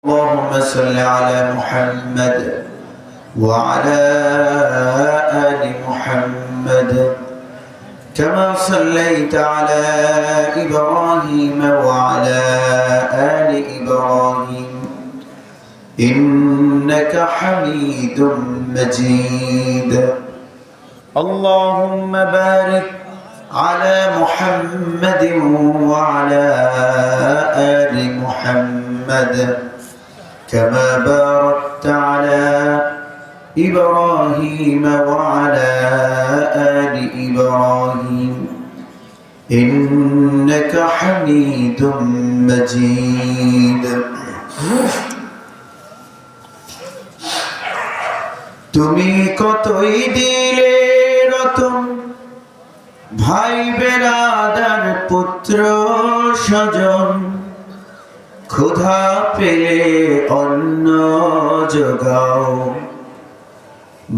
اللهم صل على محمد وعلى آل محمد كما صليت على إبراهيم وعلى آل إبراهيم إنك حميد مجيد. اللهم بارك على محمد وعلى آل محمد كما باركت على إبراهيم وعلى آل إبراهيم إنك حميد مجيد. তুমি কতই দিলে রতন ভাই বেরাদার পুত্র স্বজন, ক্ষুধা পেলে অন্ন যোগাও,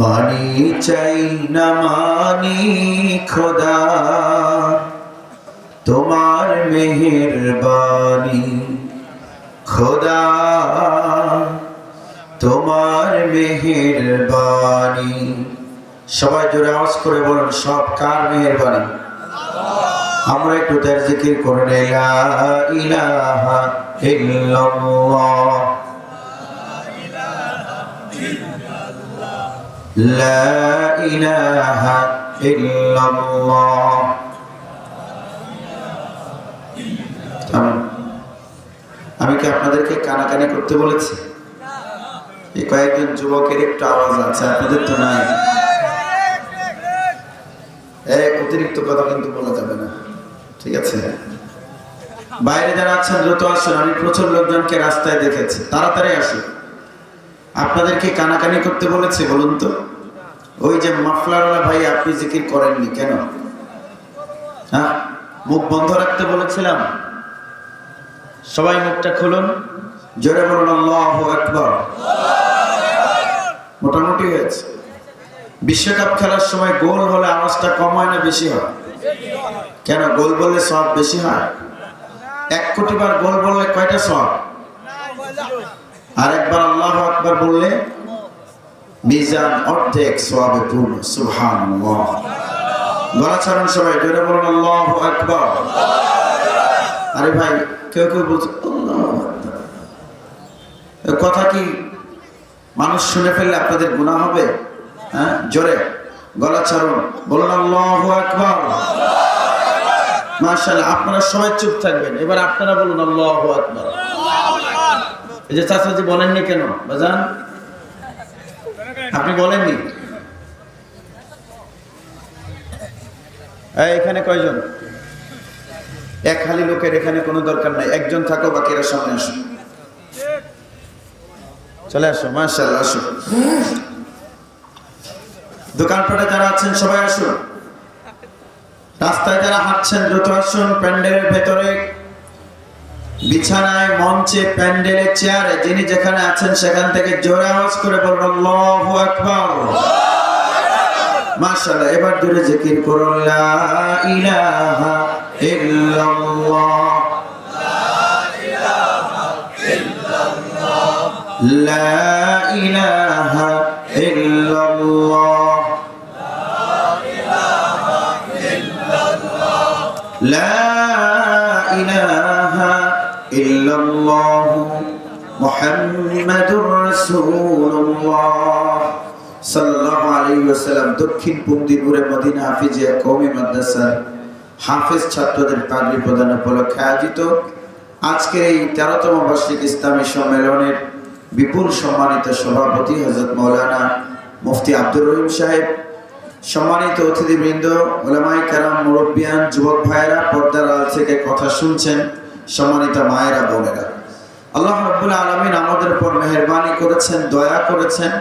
মানি চাই না মানি খোদা, তোমার মেহেরবানি খোদা, তোমার মেহেরবানি। সবাই জোরে আওয়াজ করে বলুন, সব কার মেহেরবানি? আমরা একটু তার জিকির করে নেই, লা ইলাহা ইল্লাল্লাহ, লা ইলাহা ইল্লাল্লাহ। আমি কি আপনাদেরকে কানাকানি করতে বলেছি? এই কয়েকজন যুবকের একটু আওয়াজ আছে, আপনাদের তো নাই। অতিরিক্ত কথা কিন্তু বলা যাবে না, ঠিক আছে? বাইরে যারা আছেন দ্রুত আসুন, আমি প্রচুর লোকজনকে রাস্তায় দেখেছি, তাড়াতাড়ি আসুন। আপনাদেরকে কানাকানি করতে বলেছে বলুন তো? ওই যে মাফলারওয়ালা ভাই, আপনি জিকির করেননি কেন? হ্যাঁ, মুখ বন্ধ রাখতে বলেছিলাম। সবাই মুখটা খুলুন, জোরে বলুন আল্লাহু আকবার। মোটামুটি হয়েছে। বিশ্বকাপ খেলার সময় গোল হলে আওয়াজটা কম হয় না বেশি হয়? কেন? গোল বললে সওয়াব বেশি হয়। 1 কোটি বার গোল বললে কয়টা সওয়াব? আর একবার আল্লাহু আকবার বললে মিজান অর্ধেক সওয়াবে পূর্ণ। সুবহানাল্লাহ। গলা ছাড়ুন সবাই, জোরে বলুন আল্লাহু আকবার। আরে ভাই, কেউ কেউ বলছে আল্লাহু আকবার, কথা কি মানুষ শুনে ফেললে আপনাদের গুনাহ হবে? হ্যাঁ, জোরে গলা ছাড়ুন, বলুন আল্লাহু আকবার। মাশাআল্লাহ, আপনারা সবাই চুপ থাকবেন। এবার আপনারা বলুন আল্লাহু আকবার। এই যে চাচাজি বলেননি কেন বাজান? আপনি বলেননি? এখানে কয়জন? এক হালি লোকের এখানে কোনো দরকার নাই, একজন থাকো, বাকিরা সামনে আসো, চলে আসো। মাশাআল্লাহ, আসো। দোকানপাটে যারা আছেন সবাই আসুন, রাস্তায় যারা হাঁটছেন দ্রুত আসুন। প্যান্ডেলের ভেতরে, বিছানায়, মঞ্চে, প্যান্ডেলে, চেয়ারে, যিনি যেখানে আছেন সেখান থেকে জোরে আওয়াজ করে বলুন আল্লাহু আকবার। মাশাআল্লাহ, এবার জোরে জিকির করুন, লা ইলাহা ইল্লাল্লাহ, লা ইলাহা ইল্লাল্লাহ, লা ইলাহা ইল্লাল্লাহ, মুহাম্মাদুর রাসূলুল্লাহ সাল্লাল্লাহু আলাইহি ওয়াসাল্লাম। দক্ষিণ পূর্বদিপুরে মদিনা হাফিজিয়া কওমি মাদ্রাসার হাফেজ ছাত্রদের পাগড়ি প্রদান উপলক্ষে আয়োজিত আজকের এই 13তম বার্ষিক ইসলামী সম্মেলনের বিপুল সম্মানিত সভাপতি হযরত মাওলানা মুফতি আব্দুর রহিম সাহেব, সম্মানিত অতিথিবৃন্দ, উলামায়ে কেরাম, মুরব্বিয়ান, যুবক ভাইয়েরা, পর্দার আড়াল থেকে কথা শুনছেন, সম্মানিত মায়েরা, বোনেরা, আল্লাহ রাব্বুল আলামিন আমাদের উপর মেহেরবানি করেছেন, দয়া করেছেন।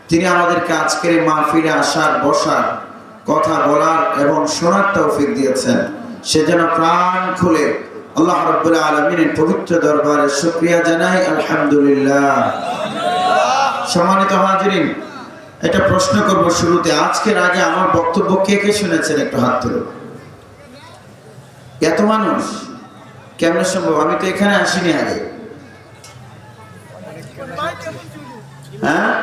তিনি আমাদেরকে আজকের এই মাহফিলে আসার, বসার, কথা বলার এবং শোনার তৌফিক দিয়েছেন। সেজন্য প্রাণ খুলে আল্লাহ রাব্বুল আলামিনের পবিত্র দরবারে শুকরিয়া জানাই, আলহামদুলিল্লাহ। সম্মানিত হাজিরিন, একটা প্রশ্ন করব শুরুতে। আজকের আগে আমার বক্তব্য কে কে শুনেছেন একটু হাত তুলুন। এত মানুষ কেমনে সম্ভব? আমি তো এখানে আসিনি আগে। হ্যাঁ,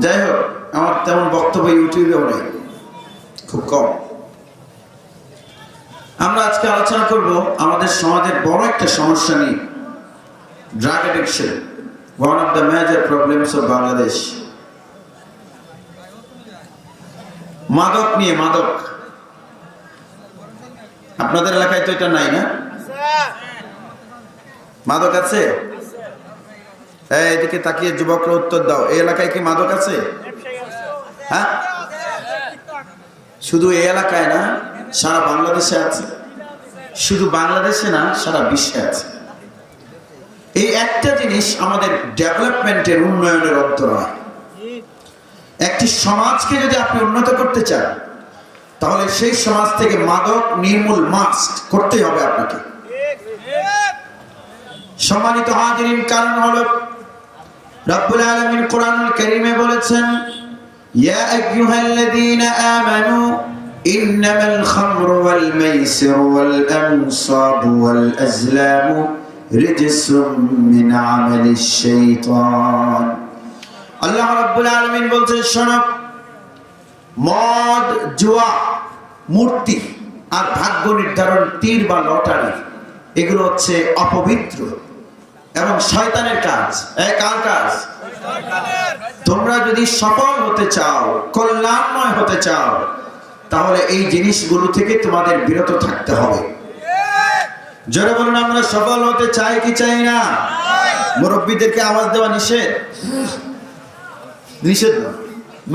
যাই হোক, আমার তেমন বক্তব্য ইউটিউবেও নেই, খুব কম। আমরা আজকে আলোচনা করব আমাদের সমাজের বড় একটা সমস্যা নিয়ে, drug addiction, one of the major problems of Bangladesh. মাদক নিয়ে, মাদক। আপনাদের এলাকায় তো এটা নাই না? মাদক আছে? এদিকে তাকিয়ে যুবকরা উত্তর দাও, এই এলাকায় কি মাদক আছে? হ্যাঁ, শুধু এই এলাকায় না, সারা বাংলাদেশে আছে। শুধু বাংলাদেশে না, সারা বিশ্বে আছে। এই একটা জিনিস আমাদের ডেভেলপমেন্টের, উন্নয়নের অন্তরায়। একটি সমাজকে যদি আপনি উন্নত করতে চান, তাহলে সেই সমাজ থেকে মাদক নির্মূল মাস্ট করতেই হবে আপনাকে। সম্মানিত হাজিরিন, কারণ হলো রব্বুল আলামিন কোরআনুল কারীমে বলেছেন, ইয়া আইয়ুহাল্লাযীনা আমানু ইন্নামাল খামরু ওয়াল মাইসিরু ওয়াল আনসাবু ওয়াল আজলামু রিজসুম মিন আমালিশ শাইতান। আল্লাহ রাব্বুল আলামিন বলছেন, শোনো, মদ, জুয়া, মূর্তি আর ভাগ্য নির্ধারণ, তীর বা লটারি, এগুলো হচ্ছে অপবিত্র এবং শয়তানের কাজ। কার কাজ? তোমরা যদি সফল হতে চাও, কল্যাণময় হতে চাও, তাহলে এই জিনিসগুলো থেকে তোমাদের বিরত থাকতে হবে। জোরে বলুন, আমরা সফল হতে চাই কি চাই না? মুরব্বীদেরকে আওয়াজ দেওয়া নিষেধ, নিষেধ না।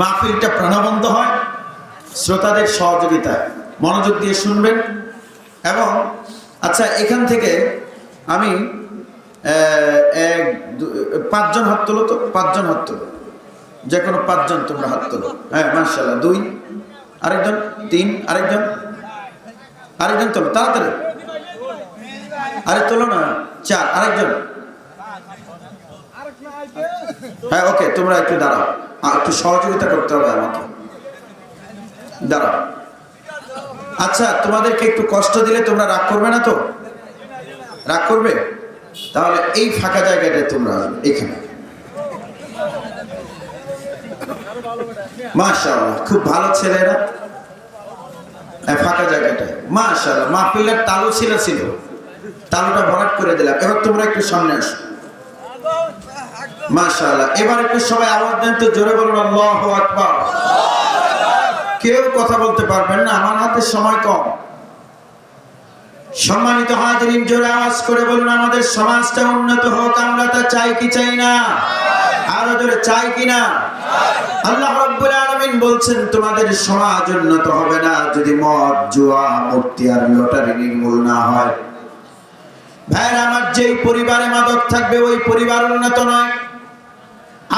মাহফিলটা প্রাণবন্ত হয় শ্রোতাদের সহযোগিতায়। মনোযোগ দিয়ে শুনবেন। এবং আচ্ছা, এখান থেকে আমি 5জন হাত তোলো তো, 5জন হাত তোলো, যে কোনো 5জন তোমরা হাত তোলো। হ্যাঁ, মাশাআল্লাহ। 2, আরেকজন, 3, আরেকজন তোলো, তাড়াতাড়ি। আরে তোলো না, 4, আরেকজন। হ্যাঁ, ওকে, তোমরা একটু দাঁড়াও, একটু সহযোগিতা করতে হবে আমাকে, দাঁড়াও। আচ্ছা, তোমাদেরকে একটু কষ্ট দিলে তোমরা রাগ করবে না তো? রাগ করবে? তাহলে এই ফাঁকা জায়গাটায় তোমরা এখানে। মাশাআল্লাহ, খুব ভালো ছেলেরা। ফাঁকা জায়গাটায় মাশাআল্লাহ। মাহফিলের তালু ছিল, তালুটা ভরাট করে দিলাম। এবার তোমরা একটু সামনে আসো। মাশাআল্লাহ। এবার একটু সবাই আওয়াজ দেন তো, জোরে বলুন আল্লাহু আকবার। কেউ কথা বলতে পারবেন না, আমার হাতে সময় কম। সম্মানিত হাজিরিন, জোরে আওয়াজ করে বলুন, আমাদের সমাজটা উন্নত হোক, আমরা তা চাই কি চাই না? আরো জোরে, চাই কি না? আল্লাহ রাব্বুল আলামিন বলছেন, তোমাদের সমাজ উন্নত হবে না যদি মদ, জুয়া, মূর্তি আর লটারি নির্মূল না হয়। ভাইরা আমার, যেই পরিবারে মাদক থাকবে ওই পরিবার উন্নত নয়।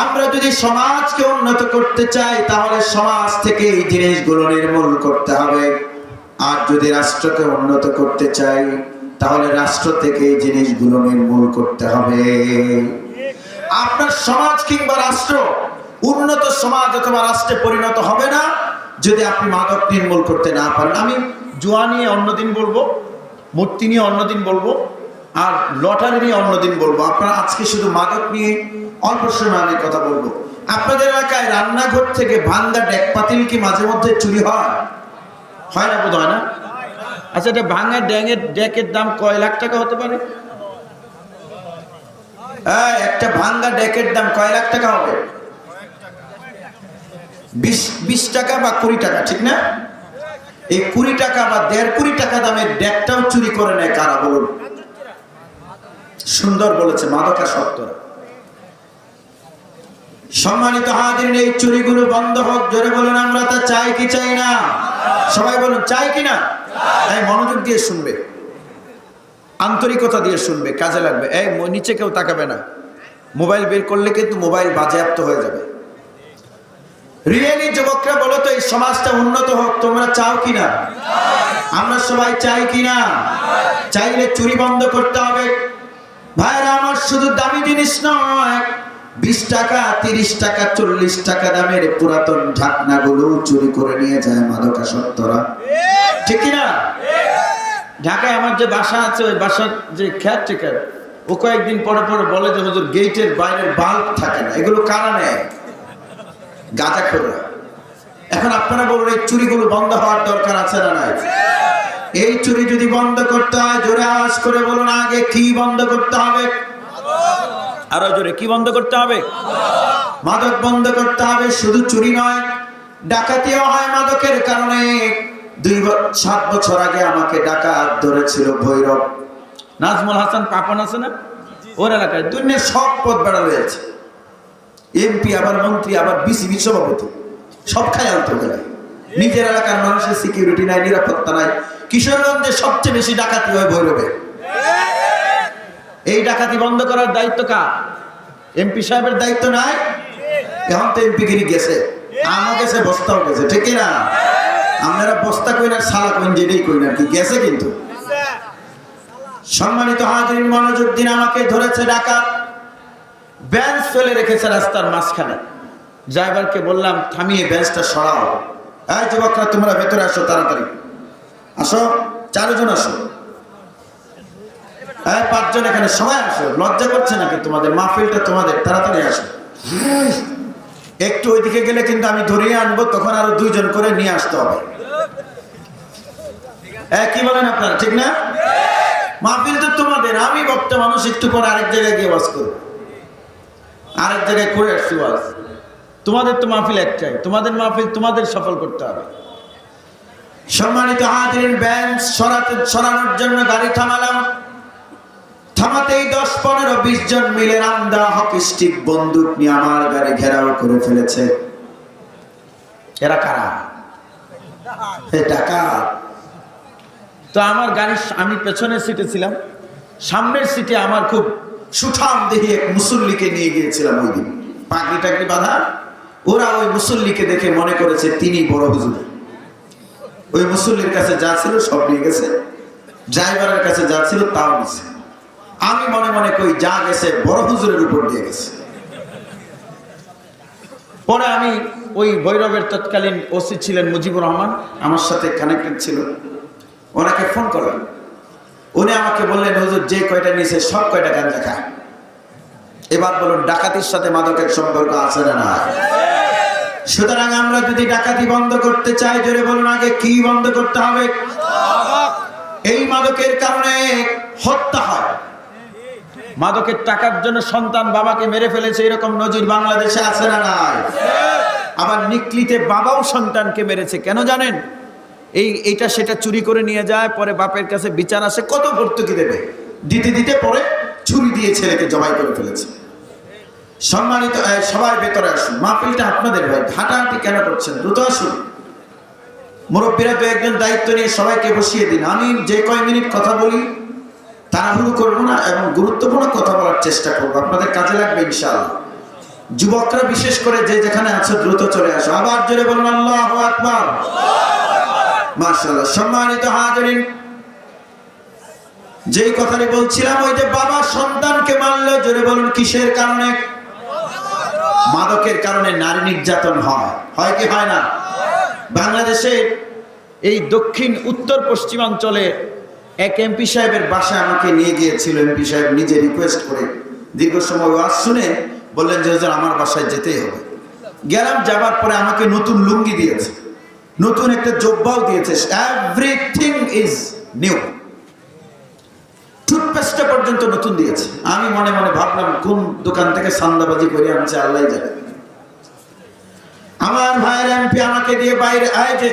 আমরা যদি সমাজকে উন্নত করতে চাই, তাহলে সমাজ থেকে এই জিনিসগুলো নির্মূল করতে হবে। আর যদি রাষ্ট্রকে উন্নত করতে চাই, তাহলে রাষ্ট্র থেকে এই জিনিসগুলো নির্মূল করতে হবে। আপনার সমাজ কিংবা রাষ্ট্র উন্নত সমাজ অথবা রাষ্ট্রে পরিণত হবে না যদি আপনি মাদক নির্মূল করতে না পারেন। আমি জুয়া নিয়ে অন্যদিন বলবো, মূর্তি নিয়ে অন্যদিন বলবো, আর লটারি নিয়ে অন্যদিন বলবো। আপনারা আজকে শুধু মাদক নিয়ে অল্প সময় আমি কথা বলবো। আপনাদের এলাকায় রান্নাঘর থেকে ভাঙ্গা ডেক পাতিল কি মাঝে মধ্যে চুরি হয়? হয় না? বোধ হয় না? আচ্ছা, এটা ভাঙ্গা ডেকের দাম কয় লাখ টাকা হতে পারে? একটা ভাঙ্গা ডেকের দাম কয় লাখ টাকা হবে? 20 টাকা বা 20 টাকা, ঠিক না? এই 20 টাকা বা 1.5 টাকা দামের ডেকটাও চুরি করে নেয় কারা বলুন? সুন্দর বলেছে, মাদকাসক্তরা। সম্মানিত হাজিরিন, এই চুরিগুলো বন্ধ হোক। জোরে বলুন, আমরা তা চাই কি চাই না? সবাই বলুন, চাই কি না? এই মনোযোগ দিয়ে শুনবে, আন্তরিকতা দিয়ে শুনবে, কাজে লাগবে। এই নিচে কেউ তাকাবে না। মোবাইল বের করলে কিন্তু মোবাইল বাজেয়াপ্ত হয়ে যাবে। রিয়েলি যুবকরা বলো তো, এই সমাজটা উন্নত হোক তোমরা চাও কি না? আমরা সবাই চাই কি না? চাইলে চুরি বন্ধ করতে হবে। ভাইরা আমার, শুধু দামি জিনিস নয়, 20 টাকা, 30 টাকা, 40 টাকা দামের পুরাতন ঢাকনাগুলো চুরি করে নিয়ে যায় মাদকাসক্তরা, ঠিক কিনা? ঢাকায় আমার যে বাসা আছে ওই বাসার যে কেয়ারটেকার ও কয়েকদিন পরে পরে বলে যে হুজুর গেটের বাইরের বাল্ব থাকে না, এগুলো কারা নেয়? গাঁজাখোররা। এখন আপনারা বলুন এই চুরিগুলো বন্ধ হওয়ার দরকার আছে না নাই? এই চুরি যদি বন্ধ করতে হয় জোরে আওয়াজ করে বলুন, আগে কি বন্ধ করতে হবে? আরো জোরে, কি বন্ধ করতে হবে? মাদক বন্ধ করতে হবে। শুধু চুরি নয়, ডাকাতিও হয় মাদকের কারণে। 7 বছর আগে আমাকে ডাকাত ধরেছিল ভৈরব, নাজমুল হাসান পাপন আছে না, ওর এলাকায় দুনিয়ার সব পদ বেড়া রয়েছে, এমপি আবার মন্ত্রী আবার বিসিবি সভাপতি, সব খায় আলতো গেলে। নিজের এলাকার মানুষের সিকিউরিটি নাই, নিরাপত্তা নাই। কিশোরগঞ্জে সবচেয়ে বেশি ডাকাতি হয় ভৈরবে। এই ডাকাতি বন্ধ করার দায়িত্ব কার? এমপি সাহেবের দায়িত্ব নাই? এখন তো এমপি গিরি গেছে, আমও গেছে, বস্তাও গেছে, ঠিক না? আপনারা বস্তা কই না, সালা কইন, যেটাই কই না, কি গেছে। কিন্তু সম্মানিত হাজিরিন, মনোযোগ দিন, আমাকে ধরেছে ডাকাত, বেঞ্চ ফেলে রেখেছে রাস্তার মাঝখানে। ড্রাইভারকে বললাম থামিয়ে বেঞ্চটা সরাও। এই যুবকরা তোমরা ভেতরে আসো, তাড়াতাড়ি আসো, 4 জন আসো, 5 জন এখানে, সবাই আসো। লজ্জা করছে নাকি তোমাদের? মাহফিলটা তোমাদের, তাড়াতাড়ি আসো। একটু ওইদিকে গেলে কিন্তু আমি ধরিয়ে আনবো, তখন আরো 2 জন করে নিয়ে আসতে হবে। কি বলেন আপনারা, ঠিক না? মাহফিল তো তোমাদের, আমি বক্তা মানুষ, একটু পরে আরেক জায়গায় গিয়ে ওয়াজ করবো, আরেক জায়গায় করে আসছি ওয়াজ। তোমাদের তো মাহফিল একটাই, তোমাদের মাহফিল তোমাদের সফল করতে হবে। সম্মানিত হাজিরিন, বেঞ্চ সরানোর জন্য গাড়ি থামালাম। থামাতেই 10, 15, 20 জন মিলে রামদা হকি স্টিক বন্দুক নিয়ে আমার গাড়ি ঘেরাও করে ফেলেছে। এরা কারা? ডাকাত। তো আমার গাড়ি, আমি পেছনের সিটে ছিলাম, সামনের সিটে আমার খুব সুঠাম দেহি এক মুসল্লিকে নিয়ে গিয়েছিলাম। ওই দিন পাগড়ি টাগড়ি বাঁধা। ওরা ওই মুসল্লিকে দেখে মনে করেছে তিনি বড় হুজুর। ওই মুসল্লির কাছে যা ছিল সব নিয়ে গেছে, ড্রাইভারের কাছে যা ছিল তাও নিছে। আমি মনে মনে কই যা গেছে বড় হুজুরের উপর দিয়ে গেছে। পরে আমি ওই ভৈরবের তৎকালীন ওসি ছিলেন মুজিবুর রহমান, আমার সাথে কানেক্টেড ছিল, ওনাকে ফোন করলাম। উনি আমাকে বললেন হুজুর যে কয়টা নিয়েছে সব কয়টা গাঁজা খায়। এবার বলুন ডাকাতির সাথে মাদকের সম্পর্ক আছে না না? সুতরাং আমরা যদি ডাকাতি বন্ধ করতে চাই জোরে বলুন আগে কি বন্ধ করতে হবে? এই মাদকের কারণে হত্যা হয়, মাদকের টাকার জন্য সন্তান বাবাকে মেরে ফেলেছে, এরকম নজির বাংলাদেশে আছে না নাই? আবার নিকলিতে বাবাও সন্তানকে মেরেছে। কেন জানেন? এইটা সেটা চুরি করে নিয়ে যায়, পরে বাপের কাছে বিচার আসে, কত ভর্তুকি দেবে, দিতে দিতে পরে ছুরি দিয়ে ছেলেকে জবাই করে ফেলেছে। সম্মানিত সবাই ভেতরে আসুন, মাহফিলটা আপনাদের ভাই, হাঁটাহাঁটি কেন করছেন? দ্রুত আসুন। মুরব্বীরা 2 একজন দায়িত্ব নিয়ে সবাইকে বসিয়ে দিন। আমি যে কয় মিনিট কথা বলি তাড়াহুড়ো করবো না এবং গুরুত্বপূর্ণ কথা বলার চেষ্টা করবো, আপনাদের কাজে লাগবে ইনশাআল্লাহ। যুবকরা বিশেষ করে যে যেখানে আছে দ্রুত চলে আসো। আবার জোরে বলুন আল্লাহু আকবার। মাশাআল্লাহ। সম্মানিত হাজিরিন, যেই কথাটি বলছিলাম, ওই যে বাবা সন্তানকে মারলো, জোরে বলুন কিসের কারণে? মাদকের কারণে নারী নির্যাতন হয়, হয় কি হয় না? বাংলাদেশে এই দক্ষিণ উত্তর পশ্চিমাঞ্চলে এক এমপি সাহেবের বাসায় আমাকে নিয়ে গিয়েছিল। এমপি সাহেব নিজে রিকোয়েস্ট করে দীর্ঘ সময় ওয়াজ শুনে বললেন যে হুজুর আমার বাসায় যেতেই হবে। গেলাম, যাবার পরে আমাকে নতুন লুঙ্গি দিয়েছে, নতুন একটা জব্বাও দিয়েছে, এভরিথিং ইজ নিউ, টুথপেস্টটা পর্যন্ত নতুন দিয়েছে। আমি মনে মনে ভাবলাম কোন দোকান থেকে সান্দাবাজি করে আনছে আল্লাহ জানে। আমার ভাইয়ের এমপি আমাকে দিয়ে বাইরে আয় যে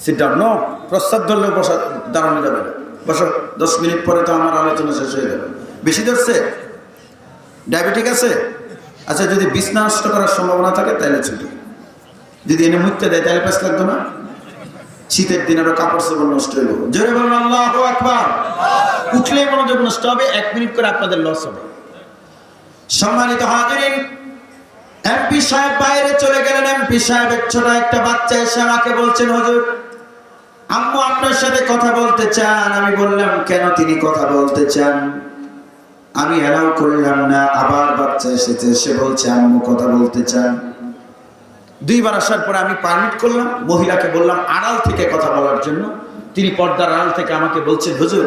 সিট ডাউন, নো প্রস্তাব ধরলেও বসা দাঁড়ানো যাবে না, বসো, 10 মিনিট পরে তো আমার আলোচনা শেষ হয়ে যাবে। বেশি ধরছে? ডায়াবেটিক আছে? আচ্ছা, যদি বিছনা নষ্ট করার সম্ভাবনা থাকে তাহলে ছুটি, যদি এনে মুখতে দেয় তাহলে পেস লাগতো না? শীতের দিন আরো কাপড় চোপড় নষ্ট হইব। জোরে বলুন আল্লাহু আকবার। উঠলে মনোযোগ নষ্ট হবে, 1 মিনিট করে আপনাদের লস হবে। সম্মানিত হাজিরিন, এমপি সাহেব বাইরে চলে গেলেন। এমপি সাহেবের ছোট একটা বাচ্চা এসে আমাকে বলছেন হুজুর আম্মু আপনার সাথে কথা বলতে চান। আমি বললাম কেন তিনি কথা বলতে চান? আমি এলাও করলাম না, আবার বাচ্চা এসেছে, সে বলছে আম্মু কথা বলতে চান। 2 বার আসার পরে আমি পারমিট করলাম, মহিলাকে বললাম আড়াল থেকে কথা বলার জন্য। তিনি পর্দার আড়াল থেকে আমাকে বলছেন, হুজুর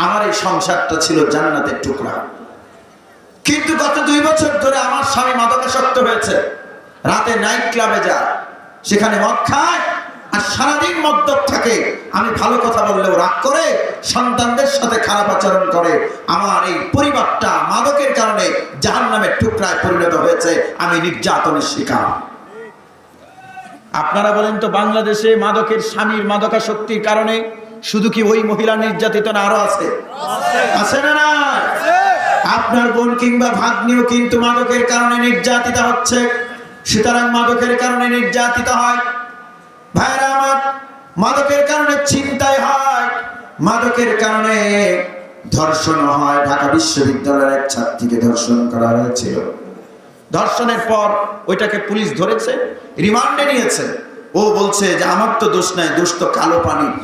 আমার এই সংসারটা ছিল জান্নাতের টুকরা, কিন্তু গত 2 বছর ধরে আমার স্বামী মাদকাসক্ত হয়েছে। রাতে নাইট ক্লাবে যায়, সেখানে মদ খায় আর সারাদিন মদ্যপ থাকে। আমি ভালো কথা বললেও রাগ করে, সন্তানদের সাথে খারাপ আচরণ করে। আমার এই পরিবারটা মাদকের কারণে জাহান্নামের টুকরায় পরিণত হয়েছে। আমি নির্যাতনের শিকার। আপনারা বলেন তো, বাংলাদেশে মাদকের স্বামীর মাদকাসক্তির কারণে শুধু কি ওই মহিলা নির্যাতিত না আরো আছে? আছে না? না, আপনার বোন কিংবা ভাগ্নিও কিন্তু মাদকের কারণে নির্যাতিত হচ্ছে। সুতরাং মাদকের কারণে নির্যাতিত হয়। ভাইরা আমার, মাদকের কারণে ছিনতাই হয়, মাদকের কারণে ধর্ষণ হয়। ঢাকা বিশ্ববিদ্যালয়ের এক ছাত্রীকে ধর্ষণ করা হয়েছিল। ধর্ষণের পর ওইটাকে পুলিশ ধরেছে, রিমান্ডে নিয়েছে। ও বলছে যে আমার তো দোষ নাই, দোষ তো কালো পানির।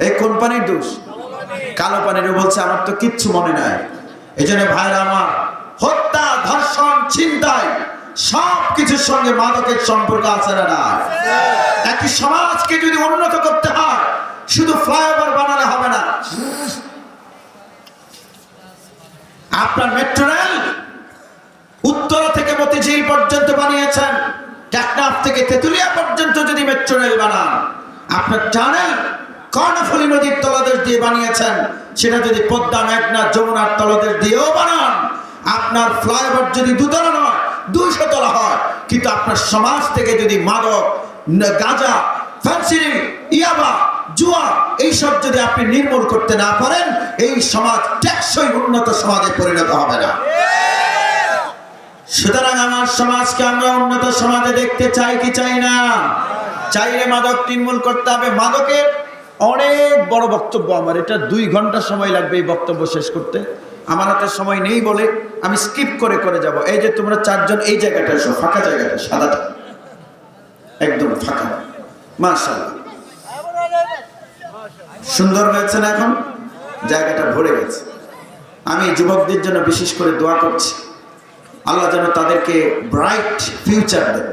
এই কোন পানির দোষ? কালো পানির। ও বলছে আমার তো কিচ্ছু মনে নাই। এই জন্য ভাইরা আমার, হত্যা, ধর্ষণ, ছিনতাই সব কিছুর সঙ্গে মাদকের সম্পর্ক আছে না? একটি সমাজকে যদি উন্নত করতে হয়, শুধু ফ্লাইওভার বানালে হবে না। আপনার মেট্রো রেল উত্তরা থেকে মতিঝিল পর্যন্ত বানিয়েছেন, টেকনাফ থেকে তেতুলিয়া পর্যন্ত যদি মেট্রো রেল বানান, আপনার টানেল কর্ণফুলী নদীর তলদেশ দিয়ে বানিয়েছেন, সেটা যদি পদ্মা, মেঘনা, যমুনার তলদেশ দিয়েও বানান, আপনার ফ্লাইওভার যদি 2 তলা নয় 200 তলা হয়, কিন্তু আপনার সমাজ থেকে যদি মাদক, গাঁজা, ফ্যান্সিডিল, ইয়াবা, জুয়া এইসব যদি আপনি নির্মূল করতে না পারেন, এই সমাজ টেকসই উন্নত সমাজে পরিণত হবে না। সুতরাং আমার সমাজকে আমরা উন্নত সমাজে দেখতে চাই কি চাই না? চাইলে মাদক নির্মূল করতে হবে। মাদকের অনেক বড় বক্তব্য, আমার এটা 2 ঘন্টা সময় লাগবে এই বক্তব্য শেষ করতে। আমার হাতে সময় নেই বলে আমি স্কিপ করে করে যাব। এই যে তোমরা 4 জন এই জায়গাটা এসো, ফাঁকা জায়গাটা, সাদাটা একদম ফাঁকা। মাশাআল্লাহ, সুন্দর হয়েছে না? এখন জায়গাটা ভরে গেছে। আমি যুবকদের জন্য বিশেষ করে দোয়া করছি, আল্লাহ যেন তাদেরকে ব্রাইট ফিউচার দেন।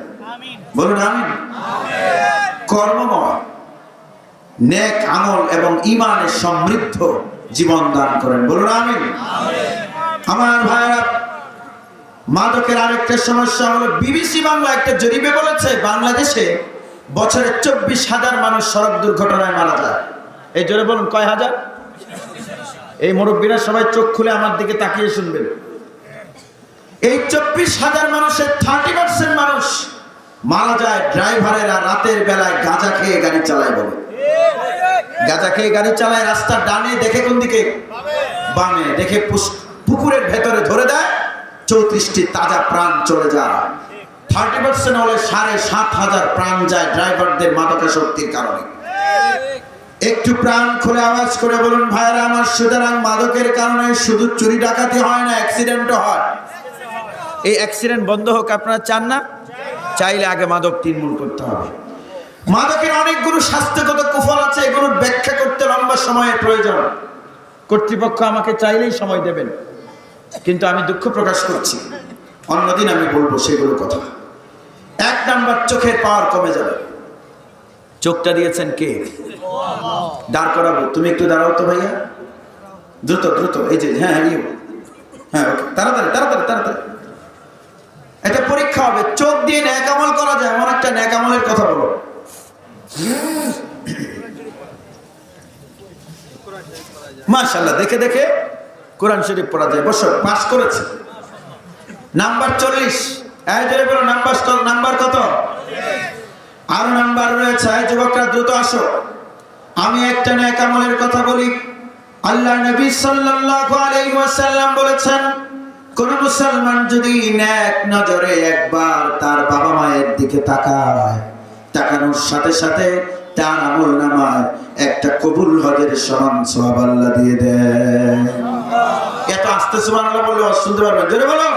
বলুন আমিন। কর্মময়, নেক আমল এবং ঈমানের সমৃদ্ধ জীবন দান করেন। বলুন আমিন। আমার ভাইরা, মাদকের আরেকটা সমস্যা হলো, বিবিসি বাংলা একটা জরিপে বলেছে বাংলাদেশে বছরে 24,000 মানুষ সড়ক দুর্ঘটনায় মারা যায়। এই জোরে বলুন, কয় হাজার? এই মুরব্বীরা সবাই চোখ খুলে আমার দিকে তাকিয়ে শুনবেন। এই 24,000 মানুষের 30% মানুষ মারা যায় ড্রাইভারেরা রাতের বেলায় গাঁজা খেয়ে গাড়ি চালায়। বলে গাঁজা খেয়ে গাড়ি চালায়, রাস্তার ডানে দেখে কোন দিকে? বামে দেখে পুকুরের ভেতরে ধরে দেয়, 34টি তাজা প্রাণ চলে যায়। 30% হলে 7,500 প্রাণ যায় ড্রাইভারদের মাদকাসক্তির কারণে। একটু প্রাণ খুলে আওয়াজ করে বলুন ভাইরা আমার, সুতরাং মাদকের কারণে শুধু চুরি ডাকাতি হয় না, অ্যাক্সিডেন্টও হয়। এই অ্যাক্সিডেন্ট বন্ধ হোক আপনারা চান না? চাইলে আগে মাদক নির্মূল করতে হবে। মাদকের অনেকগুলো স্বাস্থ্যগত কুফল আছে, এগুলোর ব্যাখ্যা করতে লম্বা সময়ের প্রয়োজন। কর্তৃপক্ষ আমাকে চাইলেই সময় দেবেন, কিন্তু আমি দুঃখ প্রকাশ করছি, অন্যদিন আমি বলবো সেগুলো কথা। 1 নাম্বার, চোখের পাওয়ার কমে যাবে। চোখটা দিয়েছেন কে? দাঁড় করাবো? তুমি একটু দাঁড়াও তো ভাইয়া, দ্রুত দ্রুত। এই যে হ্যাঁ হ্যাঁ, ওকে, তাড়াতাড়ি তাড়াতাড়ি তাড়াতাড়ি। এটা পরীক্ষা হবে, চোখ দিয়ে ন্যাক আমল করা যায়। এমন একটা ন্যাক আমলের কথা বলো। মাশাআল্লাহ, দেখে দেখে কোরআন শরীফ পড়া যায়। বসো, পাস করেছে। নাম্বার 40। এই যে বলো, নাম্বার কত? আরো নাম্বার রয়েছে। এই যুবকরা দ্রুত আসো। আমি একটা ন্যাক আমলের কথা বলি। আল্লাহ নবী সাল্লাল্লাহু আলাইহি ওয়াসাল্লাম বলেছেন, কোন মুসলমান যদি নেক নজরে একবার তার বাবা মায়ের দিকে তাকায়, তাকানোর সাথে সাথে তার আমলনামায় একটা কবুল হজের সমান সওয়াব আল্লাহ দিয়ে দেন। এত আস্তে সুবহানাল্লাহ বললে শুনতে পারবেন? জোরে বলো।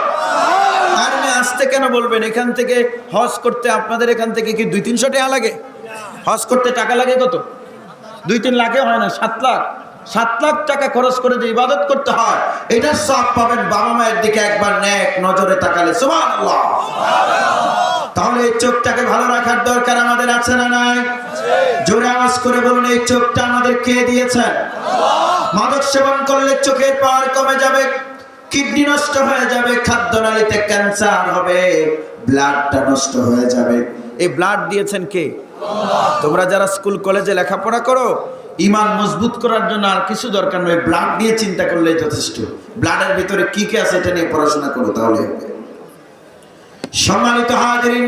আর আস্তে কেন বলবেন? এখান থেকে হজ করতে আপনাদের এখান থেকে কি 200-300 টাকা লাগে? হজ করতে টাকা লাগে কত? 2-3 লাখে হয় না, 7 লাখ। 7 লাখ টাকা খরচ করে যে ইবাদত করতে হয়, এটা সব পাবেন বাবা মায়ের দিকে একবার নেক নজরে তাকালে। সুবহানাল্লাহ। তাহলে এই চোখটাকে ভালো রাখার দরকার আমাদের আছে না নাই? জোরে আওয়াজ করে বলুন, এই চোখটা আমাদের কে দিয়েছেন? মাদক সেবন করলে চোখের পাওয়ার কমে যাবে, কিডনি নষ্ট হয়ে যাবে, খাদ্যনালীতে ক্যান্সার হবে, ব্লাডটা নষ্ট হয়ে যাবে। এই ব্লাড দিয়েছেন কে? তোমরা যারা স্কুল কলেজে লেখাপড়া করো, ঈমান মজবুত করার জন্য আর কিছু দরকার নয়, ব্লাড নিয়ে চিন্তা করলেই যথেষ্ট। ব্লাডের ভিতরে কি কি আছে এটা নিয়ে পড়াশোনা করো, তাহলে হবে। সম্মানিত হাজিরিন,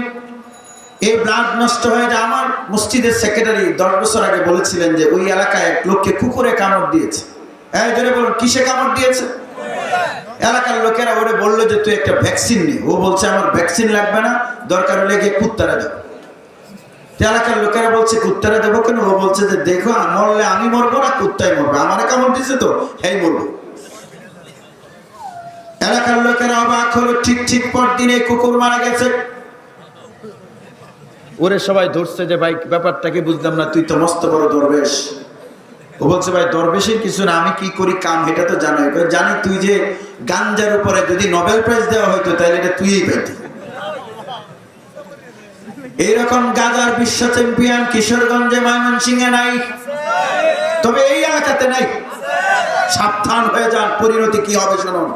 এই ব্লাড নষ্ট হয়ে যায়। আমার মসজিদের সেক্রেটারি 10 বছর আগে বলেছিলেন যে ওই এলাকায় এক লোককে কুকুরে কামড় দিয়েছে। এই জন্য বলুন, কিসে কামড় দিয়েছে? এলাকার লোকেরা ওরে বললো যে তুই একটা ভ্যাকসিন নে। ও বলছে আমার ভ্যাকসিন লাগবে না, দরকার হলে গিয়ে কুত্তারে দেবো। এলাকার লোকেরা বলছে কুত্তারে দেবো কেন? ও বলছে যে দেখো, মরলে আমি মরবো না, কুত্তাই মরবে, আমারে কামড় দিয়েছে তো এই মরবো। এলাকার লোকেরা অবাক হলো, ঠিক ঠিক পর দিনে কুকুর মারা গেছে। ওরে সবাই ধরছে যে ভাই ব্যাপারটাকে বুঝলাম না, তুই তো মস্ত বড় দরবেশ। ও বলছে ভাই দরবেশের কিছু না, আমি কি করি কাম এটা তো জানোই। জানি তুই যে গাঞ্জার উপরে যদি নোবেল প্রাইজ দেওয়া হইতো তাহলে এটা তুইই পাইতি। এইরকম গাঁজার বিশ্ব চ্যাম্পিয়ন কিশোরগঞ্জে, ময়মনসিংহে নাই, তবে এই এলাকাতে নাই। সাবধান হয়ে যান, পরিণতি কি হবে শুনুন।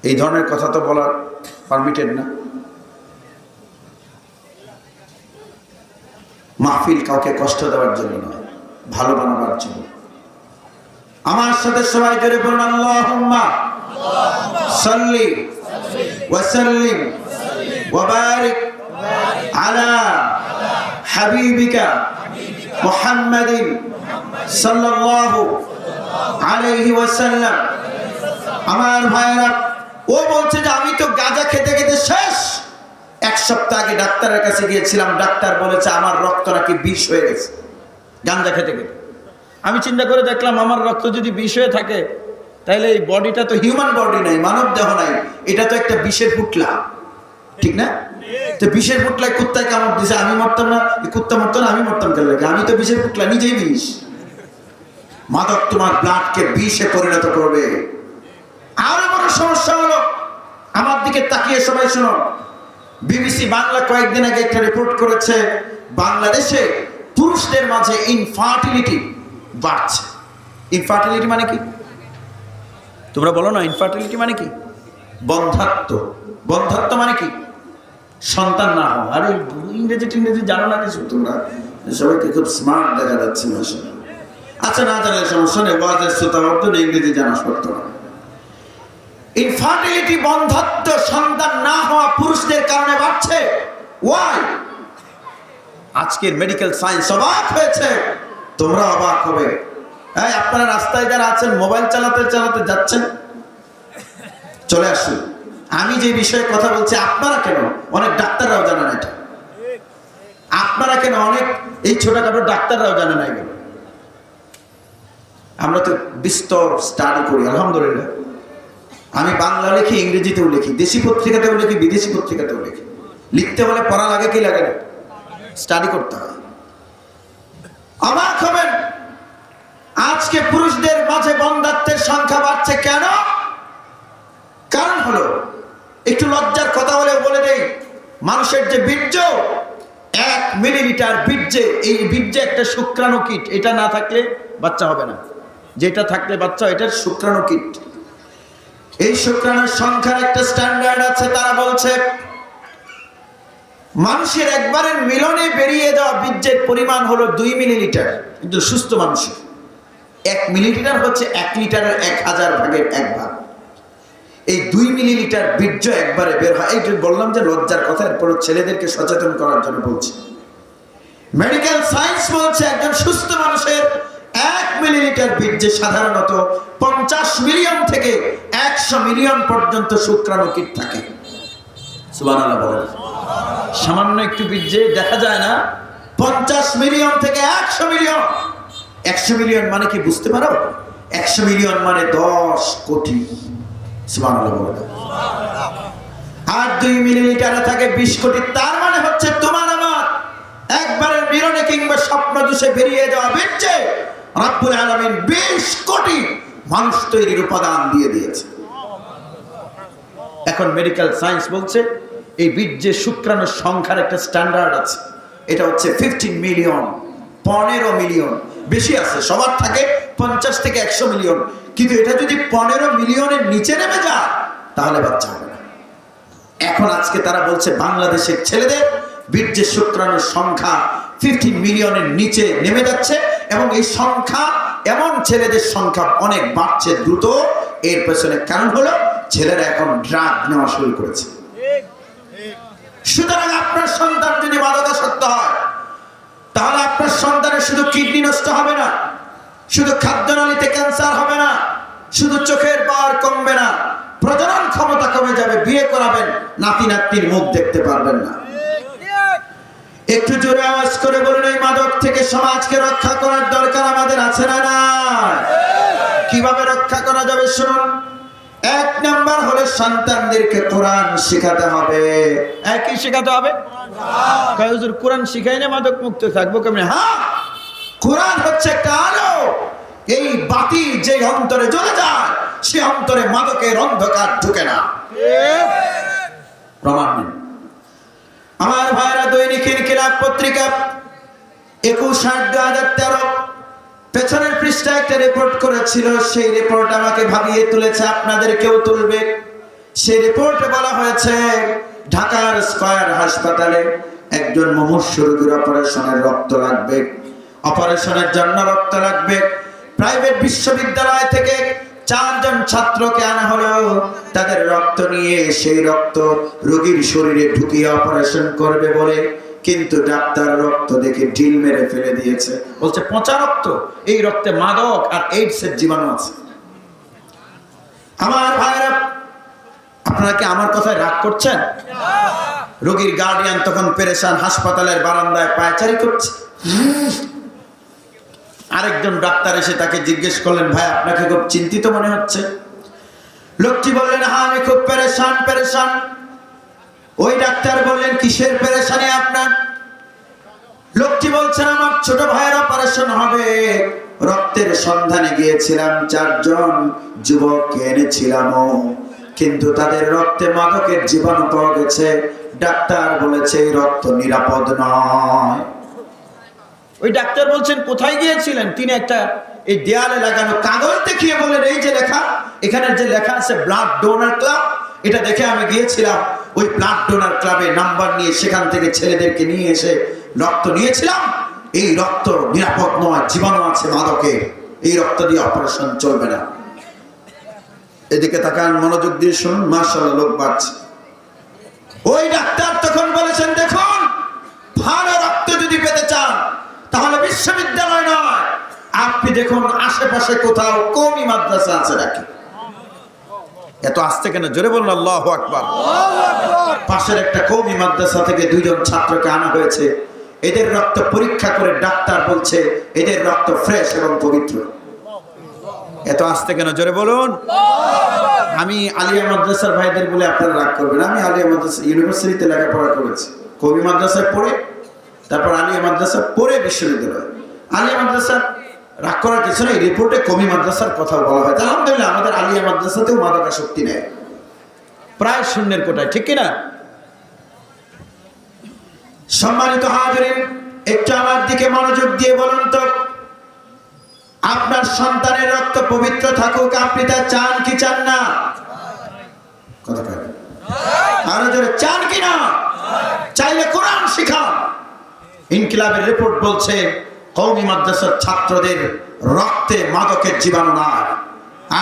এই ধরনের কথা তো বলার পারমিটেড না। মাহফিল কাউকে কষ্ট দেওয়ার জন্য নয়, ভালো বানাবার জন্য। আমার সাথে সবাই জোরে বলুন, আল্লাহুম্মা সাল্লি ওয়া সাল্লিম ওয়া বারিক আলা হাবিবিকা মুহাম্মাদিন সাল্লাল্লাহু আলাইহি ওয়াসাল্লাম। আমার ভাইরা, ও বলছে যে আমি তো গাঁজা খেতে খেতে শেষ। 1 সপ্তাহ আগে ডাক্তারের কাছে গিয়েছিলাম, ডাক্তার বলেছে আমার রক্ত নাকি বিষ হয়ে গেছে গাঁজা খেতে খেতে। আমি চিন্তা করে দেখলাম আমার রক্ত যদি বিষ হয়ে থাকে তাহলে এই বডিটা তো হিউম্যান বডি নাই, মানব দেহ নাই, এটা তো একটা বিষের পুটলা, ঠিক না? তো বিষের পুটলায় কুত্তায় কামড় দিছে, আমি মরতাম না? কুত্তা মরতো না, আমি মরতাম কেন? আমি তো বিষের পুটলা, নিজেই বিষ। মাদক তোমার ব্লাডকে বিষে পরিণত করবে। আরো বড় সমস্যা হলো, আমার দিকে তাকিয়ে সবাই শোনো, বিবিসি বাংলা কয়েকদিন আগে একটা রিপোর্ট করেছে, বাংলাদেশে পুরুষদের মাঝে ইনফার্টিলিটি বাড়ছে। ইনফার্টিলিটি মানে কি? তোমরা বলো না, ইনফার্টিলিটি মানে কি? বন্ধাত্ব। বন্ধাত্ব মানে কি? সন্তান না হওয়া। আরে ইংরেজি জানো না কিছু তোমরা? সবাইকে খুব স্মার্ট দেখা যাচ্ছে ভাষা। আচ্ছা, না জানলে সমস্যা নেই, ওয়াজের শ্রোতা অর্থে ইংরেজি জানা সত্য না। ইনফার্টিলিটি, বন্ধাত্ব, সন্তান না হওয়া পুরুষদের কারণে বাড়ছে। ওয়াই? আজকের মেডিকেল সায়েন্স অবাক হয়েছে, তোমরা অবাক হবে। এই আপনারা রাস্তায় যারা আছেন, মোবাইল চালাতে চালাতে যাচ্ছেন, চলে আসুন। আমি যে বিষয়ে কথা বলছি আপনারা কেন, অনেক ডাক্তাররাও জানে না এটা। আপনারা কেন, অনেক এই ছোটখাটো ডাক্তাররাও জানে না এগুলো। আমরা তো বিস্তর স্টাডি করি আলহামদুলিল্লাহ। আমি বাংলা লিখি, ইংরেজিতেও লিখি, দেশি পত্রিকাতেও লিখি, বিদেশি পত্রিকাতেও লিখি। লিখতে হলে পড়া লাগে কি লাগে না? স্টাডি করতে হয়। অবাক হবেন, আজকে পুরুষদের মাঝে বন্ধাত্বের সংখ্যা বাড়ছে কেন? কারণ হলো, একটু লজ্জার কথা হলেও বলে দেই, মানুষের যে বীর্য, 1 মিলিলিটার বীর্যে, এই বীর্যে একটা শুক্রাণু কিট, এটা না থাকলে বাচ্চা হবে না। যেটা থাকলে বাচ্চা, এটার শুক্রাণু কিট। এই শুক্রাণুর সংখ্যার একটা স্ট্যান্ডার্ড আছে। তারা বলছে মানুষের একবারের মিলনে বেরিয়ে যাওয়া বীর্যের পরিমাণ হলো 2 মিলিলিটার, কিন্তু সুস্থ মানুষের 1 মিলিলিটার হচ্ছে 1 লিটারের 1000 ভাগের 1 ভাগ। এই 2 মিলিলিটার বীর্য একবারে বের হয়। এই বললাম যে লজ্জার কথা, এরপর ছেলেদেরকে সচেতন করার জন্য বলছি। মেডিকেল সায়েন্স বলছে একজন সুস্থ মানুষের 1 মিলিলিটার বীর্যে সাধারণত 50 মিলিয়ন থেকে 100 মিলিয়ন পর্যন্ত শুক্রাণু কিট থাকে। সুবহানাল্লাহ বলেন। সামান্য একটু বীর্যে দেখা যায় না 50 মিলিয়ন থেকে 100 মিলিয়ন। 100 মিলিয়ন মানে কি বুঝতে পারো? 100 মিলিয়ন মানে 10 কোটি। সুবহানাল্লাহ বলেন। আর 2 মিলিলিটারে থাকে 20 কোটি। তার মানে হচ্ছে তোমার আমার একবারের মিলনে কিংবা স্বপ্ন দোষে বেরিয়ে যাওয়া বীর্যে রব্বুল আলামিন 20 কোটি মানুষ তৈরির উপাদান দিয়ে দিয়েছে। এখন মেডিকেল সায়েন্স বলছে এই বীর্যের শুক্রাণুর সংখ্যার একটা স্ট্যান্ডার্ড আছে, এটা হচ্ছে 15 মিলিয়ন, 15 মিলিয়ন, বেশি আছে, সবার থাকে 50 থেকে 100 মিলিয়ন, কিন্তু এটা যদি 15 মিলিয়নের নিচে নেমে যায় তাহলে বাচ্চা হবে না। এখন আজকে তারা বলছে বাংলাদেশের ছেলেদের বীর্যের শুক্রাণুর সংখ্যা 15 মিলিয়নের নিচে নেমে যাচ্ছে, এবং এই সংখ্যা, এমন ছেলেদের সংখ্যা অনেক বাড়ছে দ্রুত। এর পেছনে কারণ হলো ছেলেরা এখন ড্রাগ নেওয়া শুরু করেছে। সুতরাং আপনার সন্তান যদি মাদকাসক্ত হয় তাহলে আপনার সন্তানের শুধু কিডনি নষ্ট হবে না, শুধু খাদ্যনালীতে ক্যান্সার হবে না, শুধু চোখের পাওয়ার কমবে না, প্রজনন ক্ষমতা কমে যাবে, বিয়ে করাবেন নাতি নাতনির মুখ দেখতে পারবেন না। একটু জোরে আওয়াজ করে বলুন, এই মাদক থেকে সমাজকে রক্ষা করার দরকার আমাদের আছে না না? কিভাবে রক্ষা করা যাবে শুনুন। 1 নাম্বার হলো সন্তানদেরকে কোরআন শেখাতে হবে। কি শেখাতে হবে? হুজুর কোরআন শিখাই না মাদক মুক্ত থাকবো কেমনে? হ্যাঁ, কোরআন হচ্ছে একটা আলো, এই বাতি যে অন্তরে জ্বলে যায় সে অন্তরে মাদকের অন্ধকার ঢুকে না। প্রমাণ নেই। আমার ভাইরা, দৈনিক ইনকিলাব পত্রিকা 21/8/2013 পেছনের পৃষ্ঠায় একটা রিপোর্ট করেছিল। সেই রিপোর্ট আমাকে ভাবিয়ে তুলেছে, আপনাদেরকেও তুলবে। সেই রিপোর্টে বলা হয়েছে ঢাকার স্কয়ার হাসপাতালে একজন মুমূর্ষু রোগীর অপারেশনের রক্ত লাগবে, অপারেশনের জন্য রক্ত লাগবে। প্রাইভেট বিশ্ববিদ্যালয় থেকে 4 জন ছাত্রকে আনা হলো, তাদের রক্ত নিয়ে সেই রক্ত রোগীর শরীরে ঢুকিয়ে অপারেশন করবে বলে, কিন্তু ডাক্তার রক্ত দেখে ঢিল মেরে ফেলে দিয়েছে, বলছে পচা রক্ত, এই রক্তে মাদক আর এইডস এর জীবাণু আছে। আমার ভাইরা, আপনারা কি আমার কথায় রাগ করছেন? রোগীর গার্ডিয়ান তখন পেরেশান, হাসপাতালের বারান্দায় পায়চারি করছে। আরেকজন ডাক্তার এসে তাকে জিজ্ঞেস করলেন, ভাই আপনাকে খুব চিন্তিত মনে হচ্ছে। লোকটি বললেন, হ্যাঁ আমি খুব পেরেশান। ওই ডাক্তার বললেন, কিসের পেরেশানি আপনার? লোকটি বলছেন, আমার ছোট ভাইয়ের অপারেশন হবে, রক্তের সন্ধানে গিয়েছিলাম, 4 জন যুবককে এনেছিলাম, কিন্তু তাদের রক্তে মাদকের জীবাণু পাওয়া গেছে। ডাক্তার বলেছে এই রক্ত নিরাপদ নয়। ওই ডাক্তার বলছেন, কোথায় গিয়েছিলেন? তিনি একটা এই দেয়ালে লাগানো কাগজ দেখিয়ে বলেন, এই যে লেখা, এখানে যে লেখা আছে ব্লাড ডোনার ক্লাব, এটা দেখে আমি গিয়েছিলাম ওই ব্লাড ডোনার ক্লাবে নাম্বার নিয়ে, সেখান থেকে ছেলেদেরকে নিয়ে এসে রক্ত নিয়েছিলাম। এই রক্ত নিরাপদ নয়, জীবাণু আছে মাদকের, এই রক্ত দিয়ে অপারেশন চলবে না। এদিকে তাকান, মনোযোগ দিয়ে শুনুন, মাশাআল্লাহ লোক বাড়ছে। ওই ডাক্তার তখন বলেছেন, দেখুন ভালো রক্ত যদি পেতে চান তাহলে বিশ্ববিদ্যালয় নয়, আপনি দেখুন আশেপাশে কোথাও কওমি মাদ্রাসা আছে নাকি। এত আস্তে কেন? জোরে বলুন আল্লাহু আকবার। পাশের একটা কওমি মাদ্রাসা থেকে 2 জন ছাত্রকে আনা হয়েছে। এদের রক্ত পরীক্ষা করে ডাক্তার বলছে এদের রক্ত ফ্রেশ এবং পবিত্র। এত আস্তে কেন? জোরে বলুন। আমি আলিয়া মাদ্রাসার ভাইদের বলে আপনারা রাগ করবেন, আমি আলিয়া মাদ্রাসা ইউনিভার্সিটিতে লেখাপড়া করেছি, কওমি মাদ্রাসায় পড়ে তারপর আলিয়া মাদ্রাসা পড়ে বিশ্ববিদ্যালয়। আলিয়া মাদ্রাসা রাগ করার কিছু নেই, রিপোর্টে কওমি মাদ্রাসার কথা বলা হয়। আলহামদুলিল্লাহ আমাদের আলিয়া মাদ্রাসাতেও মাদকাসক্তি নেই, প্রায় শূন্যের কোটায়, ঠিক কিনা? সম্মানিত হাজিরিন, একটু আমার দিকে মনোযোগ দিয়ে বলুন তো, আপনার সন্তানের রক্ত পবিত্র থাকুক, আপনি তা চান কি চান না? কথা বলেন, আরো জোরে চান কি না? চাইলে কোরআন শিখান। ইনকিলাবের রিপোর্ট বলছে কওমি মাদ্রাসার ছাত্রদের রক্তে মাদকের জীবাণু নাই।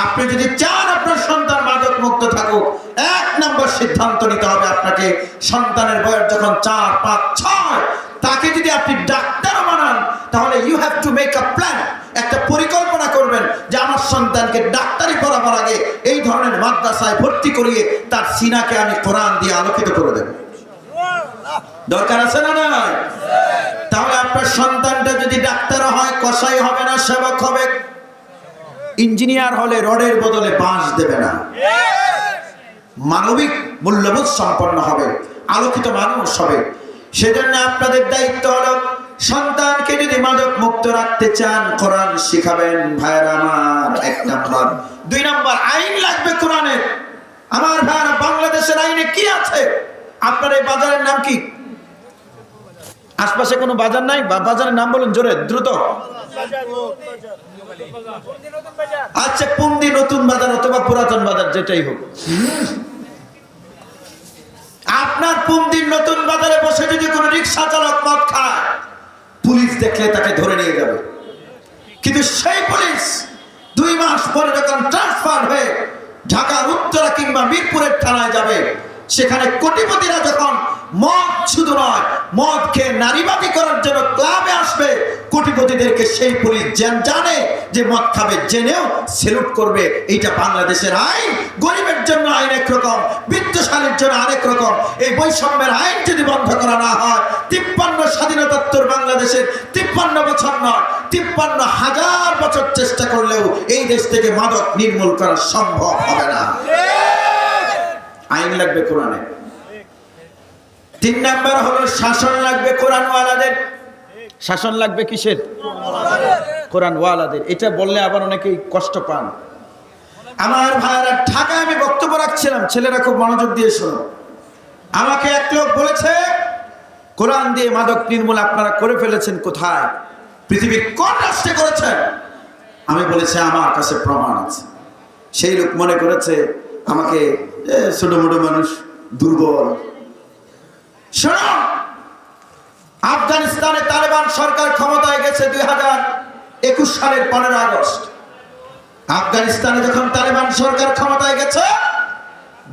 আপনি যদি চান আপনার সন্তান মাদক মুক্ত থাকুক, 1 নম্বর সিদ্ধান্ত নিতে হবে আপনাকে, সন্তানের বয়স যখন 4, 5, 6, তাকে যদি আপনি ডাক্তার বানান তাহলে you have to make a plan, একটা পরিকল্পনা করবেন যে আমার সন্তানকে ডাক্তারি পড়াবার আগে এই ধরনের মাদ্রাসায় ভর্তি করিয়ে তার সিনাকে আমি কোরআন দিয়ে আলোকিত করে দেব। দরকার আছে না নাই? তাহলে আপনার সন্তানটা যদি ডাক্তার হয়, কসাই হবে না, সেবক হবে। ইঞ্জিনিয়ার হলে রডের বদলে বাঁশ দেবে না, মানবিক মূল্যবোধ সম্পন্ন হবে, আলোকিত মানুষ হবে। সেজন্য আপনাদের দায়িত্ব হলো সন্তানকে যদি মাদক মুক্ত রাখতে চান কোরআন শিখাবেন। ভাইরা আমার, 1 নম্বর। 2 নম্বর, আইন লাগবে কোরআনের। আমার ভাইরা, বাংলাদেশের আইনে কি আছে? আপনার এই বাজারের নাম কি? আশপাশে কোনো বাজার নাই? বাজারের নাম বলুন জোরে, দ্রুত। আচ্ছা, পুন্দি নতুন বাজার অথবা পুরাতন বাজার, যেটাই হোক। আপনার পুন্দির নতুন বাজারে বসে যদি কোনো রিক্সা চালক মদ খায়, পুলিশ দেখলে তাকে ধরে নিয়ে যাবে। কিন্তু সেই পুলিশ 2 মাস পরে যখন ট্রান্সফার হয়ে ঢাকার উত্তরা কিংবা মিরপুরের থানায় যাবে, সেখানে কোটিপতিরা যখন মদ শুধু নয়, মদ খেয়ে নারীবাদী করার জন্য ক্লাবে আসবে, কোটিপতিদেরকে সেই পুলিশ জানে যে মদ খাবে, জেনেও সেলুট করবে। এইটা বাংলাদেশের আইন। গরিবের জন্য আইন একরকম, বিত্তশালীর জন্য আরেক রকম। এই বৈষম্যের আইন যদি বন্ধ করা না হয়, 53 স্বাধীনতাত্তর বাংলাদেশের 53 বছর নয়, 53,000 বছর চেষ্টা করলেও এই দেশ থেকে মাদক নির্মূল করা সম্ভব হবে না। আইন লাগবে কোরআনে। 3 নাম্বার হলো শাসন লাগবে কোরআনওয়ালাদের। শাসন লাগবে কিসের? কোরআনওয়ালাদের। এটা বললে আবার অনেকেই কষ্ট পান। আমার ভাইরা, ঢাকায় আমি বক্তব্য রাখছিলাম, ছেলেরা খুব মনোযোগ দিয়ে শোনো। আমাকে এক লোক বলেছে, কোরআন দিয়ে মাদক নির্মূল আপনারা করে ফেলেছেন কোথায়? পৃথিবীর কোন রাষ্ট্রে করেছেন? আমি বলেছি আমার কাছে প্রমাণ আছে। সেই লোক মনে করেছে আমাকে ছোট মোটো মানুষ, দুর্বল। শোনো, আফগানিস্তানে তালেবান সরকার ক্ষমতায় গেছে 2021 সালের 15 আগস্ট। আফগানিস্তানে যখন তালেবান সরকার ক্ষমতায় গেছে,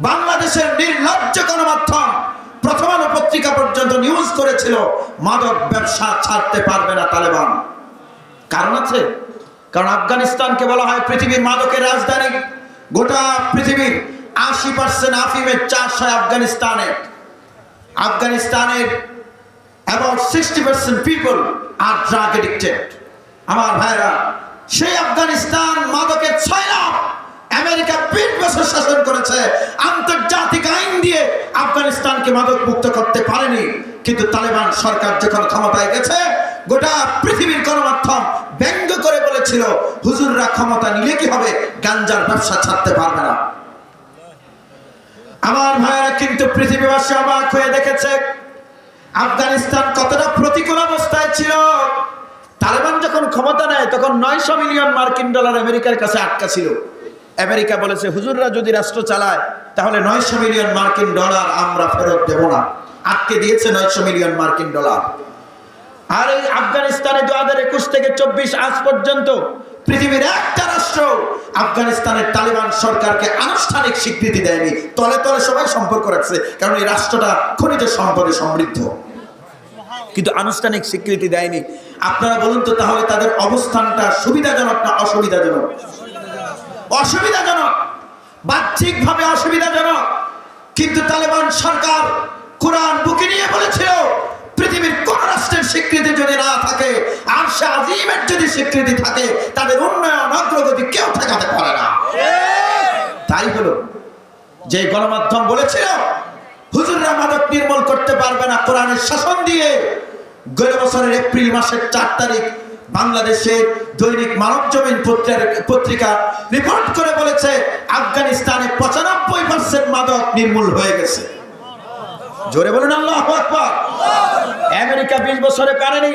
বাংলাদেশের নির্লজ্জ গণমাধ্যম প্রথম আলো পত্রিকা পর্যন্ত নিউজ করেছিল মাদক ব্যবসা ছাড়তে পারবে না তালেবান। কারণ আছে, কারণ আফগানিস্তানকে বলা হয় পৃথিবীর মাদকের রাজধানী। গোটা পৃথিবীর 80% আফিমের চাষ হয় আফগানিস্তানে। আফগানিস্তানের about 60% people are drug addicted। আমার ভাইরা, সেই আফগানিস্তান মাদকের ছয়লা। আমেরিকা 20 বছর শাসন করেছে, আন্তর্জাতিক আইন দিয়ে আফগানিস্তানকে মাদক মুক্ত করতে পারেনি। কিন্তু তালেবান সরকার যখন ক্ষমতায় গেছে, গোটা পৃথিবীর গণমাধ্যম ব্যঙ্গ করে বলেছিল, হুজুররা ক্ষমতা নিলে কি হবে, গাঞ্জার ব্যবসা ছাড়তে পারবে না। আমার ভাইরা, কিন্তু পৃথিবীবাসী অবাক হয়ে দেখেছে আফগানিস্তান কতটা প্রতিকূল অবস্থায় ছিল। তালেবান যখন ক্ষমতা নেয়, তখন 900 মিলিয়ন মার্কিন ডলার আমেরিকার কাছে আটকা ছিল। আমেরিকা বলেছে, হুজুররা যদি রাষ্ট্র চালায় তাহলে 900 মিলিয়ন মার্কিন ডলার আমরা ফেরত দেব না। আটকে দিয়েছে 900 মিলিয়ন মার্কিন ডলার। আর এই আফগানিস্তানে 2021 থেকে 24 আজ পর্যন্ত পৃথিবীর একটা রাষ্ট্র আফগানিস্তানের তালেবান সরকারকে আনুষ্ঠানিক স্বীকৃতি দেয়নি। তলে তলে সবাই সম্পর্ক রাখছে, কারণ এই রাষ্ট্রটা খনিজ সম্পদে সমৃদ্ধ, কিন্তু আনুষ্ঠানিক স্বীকৃতি দেয়নি। আপনারা বলুন তো, তাহলে তাদের অবস্থানটা সুবিধাজনক না অসুবিধাজনক? অসুবিধাজনক, বাহ্যিকভাবে অসুবিধাজনক। কিন্তু তালেবান সরকার কোরআন বুকে নিয়ে বলেছিল, পৃথিবীর কোন রাষ্ট্রের স্বীকৃতি যদি না থাকে, আরশে আজিমের যদি স্বীকৃতি থাকে, তাদের উন্নয়ন অগ্রগতি কেউ ঠেকাতে পারে না। তাই হলো যে গণমাধ্যম বলেছিল হুজুররা মাদক নির্মূল করতে পারবে না কোরআনের শাসন দিয়ে, গত বছরের এপ্রিল মাসের 4 তারিখ বাংলাদেশের দৈনিক মানবজমিন পত্রিকা রিপোর্ট করে বলেছে, আফগানিস্তানে 95% মাদক নির্মূল হয়ে গেছে। জোরে বলুন আল্লাহু আকবার। আমেরিকা 20 বছরে পারেনি,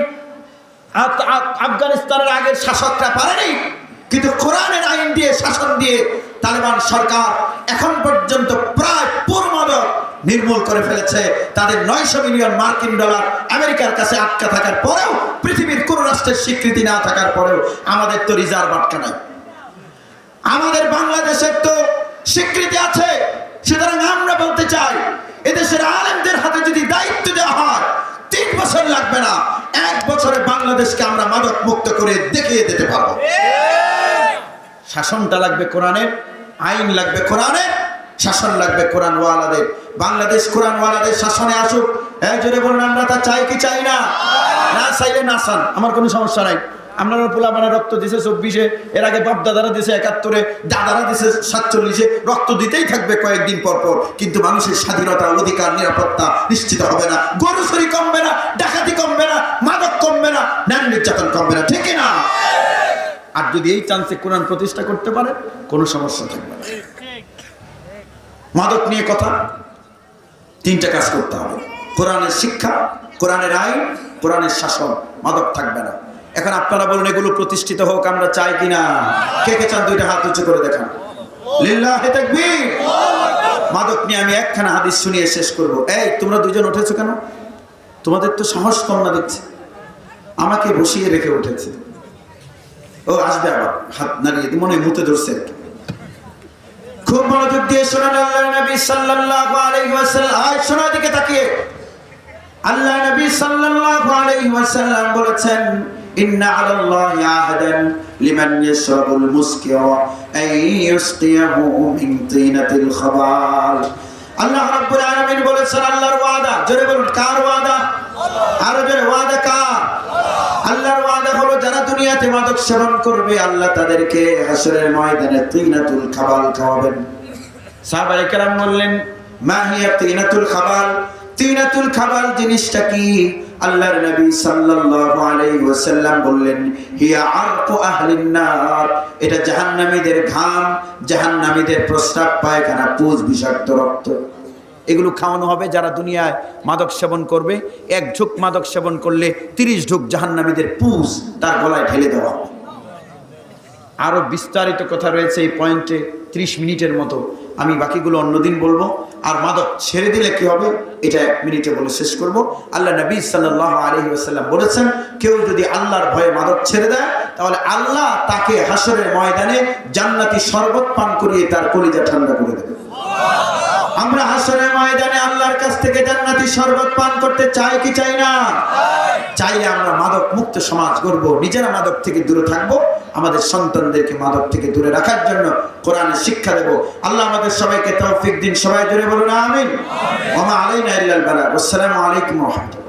আফগানিস্তানের আগের শাসকরা পারেনি, কিন্তু কোরআনের আইন দিয়ে, শাসন দিয়ে তালেবান সরকার এখন পর্যন্ত প্রায় পুরো মাদক নির্মূল করে ফেলেছে। তাদের 900 মিলিয়ন মার্কিন ডলার আমেরিকার কাছে আটকা থাকার পরেও, পৃথিবীর কোন রাষ্ট্রের স্বীকৃতি না থাকার পরেও, আমাদের তো রিজার্ভ আটকা নাই। আমাদের বাংলাদেশের তো স্বীকৃতি আছে। সুতরাং আমরা বলতে চাই, এদেশের আলেমদের হাতে যদি দায়িত্ব দেওয়া হয়, 3 বছর লাগবে না, 1 বছরে বাংলাদেশকে আমরা মাদক মুক্ত করে দেখিয়ে দিতে পারবো। শাসনটা লাগবে কোরআনের, আইন লাগবে কোরআনের, শাসন লাগবে কোরআনওয়ালাদের। বাংলাদেশ কোরআনওয়ালাদের শাসনে আসুক। জোরে বলুন, আমরা তা চাই কি চাই না? না চাইলে না চান, আমার কোনো সমস্যা নাই। আপনারা পোলা মানে রক্ত দিছে 24-এ, এর আগে বাপ দাদারা দিছে 71-এ, দাদারা দিছে 47-এ, রক্ত দিতেই থাকবে কয়েকদিন পর পর। কিন্তু মানুষের স্বাধীনতা, অধিকার, নিরাপত্তা নিশ্চিত হবে না। গরু চুরি কমবে না, ডাকাতি কমবে না, মাদক কমবে না, নারী নির্যাতন কমবে না, ঠিক না? আর যদি এই চান্সে কোরআন প্রতিষ্ঠা করতে পারে, কোনো সমস্যা থাকবে না। মাদক নিয়ে কথা, তিনটা কাজ করতে হবে: কোরআনের শিক্ষা, কোরআনের আইন, কোরআনের শাসন। মাদক থাকবে না। এখন আপনারা বলুন এগুলো প্রতিষ্ঠিত হোক, আমরা চাই কিনা? কে কে চান দুইটা হাত উঁচু করে দেখান। লিল্লাহি তাকবীর। মাদক নিয়ে আমি একখানা হাদিস শুনিয়ে শেষ করব। এই তোমরা দুইজন উঠেছো কেন? তোমাদের তো সাহস কম না দেখছি। আমাকে বসিয়ে রেখে উঠেছে। ও আসবে আবার, হাত নাড়িয়ে মনে হয় মুতে ধরছে। খুব মনোযোগ দিয়ে শোনেন। আল্লাহর নবী সাল্লাল্লাহু আলাইহি ওয়াসাল্লাম, আয় শোনো দিকে তাকিয়ে। আল্লাহ নবী সাল্লাল্লাহু আলাইহি ওয়াসাল্লাম বলেছেন, ইন্না আলাল্লাহি আহাদান লিমান ইয়াশরাবুল মুসকিরা আন ইউসকিয়াহু মিন তিনাতিল খাবাল। আল্লাহ রাব্বুল আলামিন বলেছেন, আল্লাহর ওয়াদা। জোরে বলুন, কার ওয়াদা? আরো জোরে, ওয়াদা কার? আল্লাহর ওয়াদা হলো যারা দুনিয়াতে মাদক সেবন করবে আল্লাহ তাদেরকে হাসরের ময়দানে তিনাতুল খাবাল খাওয়াবেন। সাহাবায়ে কেরাম বললেন, মা হিয়া তিনাতুল খাবাল? তিনাতুল খাবাল জিনিসটা কি? আল্লাহর নবী সাল্লাল্লাহু আলাইহি ওয়াসাল্লাম বললেন, হিয়া আরকু আহলিন নার। এটা জাহান্নামীদের ঘাম, জাহান্নামীদের প্রস্রাব, পায়খানা, পুজ, বিষাক্ত রক্ত। এগুলো খাওয়ানো হবে যারা দুনিয়ায় মাদক সেবন করবে। এক ঝুঁক মাদক সেবন করলে 30 ঝুঁক জাহান্নামীদের পুজ তার গলায় ঢেলে দেওয়া হবে। আরো বিস্তারিত কথা রয়েছে এই পয়েন্টে, 30 মিনিটের মতো। আমি বাকিগুলো অন্যদিন বলবো। আর মাদক ছেড়ে দিলে কি হবে এটা 1 মিনিটে বলে শেষ করব। আল্লাহ নবী সাল্লাল্লাহু আলাইহি ওয়াসাল্লাম বলেছেন, কেউ যদি আল্লাহর ভয়ে মাদক ছেড়ে দেয় তাহলে আল্লাহ তাকে হাসরের ময়দানে জান্নাতি শরবত পান করিয়ে তার কলিজা ঠান্ডা করে দেবে। আমরা হাসরের ময়দানে আল্লাহর কাছ থেকে জান্নাতি শরবত পান করতে চাই কি চাই না? চাইলে আমরা মাদক মুক্ত সমাজ গড়ব, নিজেরা মাদক থেকে দূরে থাকবো, আমাদের সন্তানদেরকে মাদক থেকে দূরে রাখার জন্য কোরআনের শিক্ষা দেব। আল্লাহ আমাদের সবাইকে তৌফিক দিন। সবাই জোরে বলুন আমিন। ওয়া মা আলাইনা ইল্লাল বালাগ। আসসালামু আলাইকুম ওয়া রাহমাতুল্লাহ।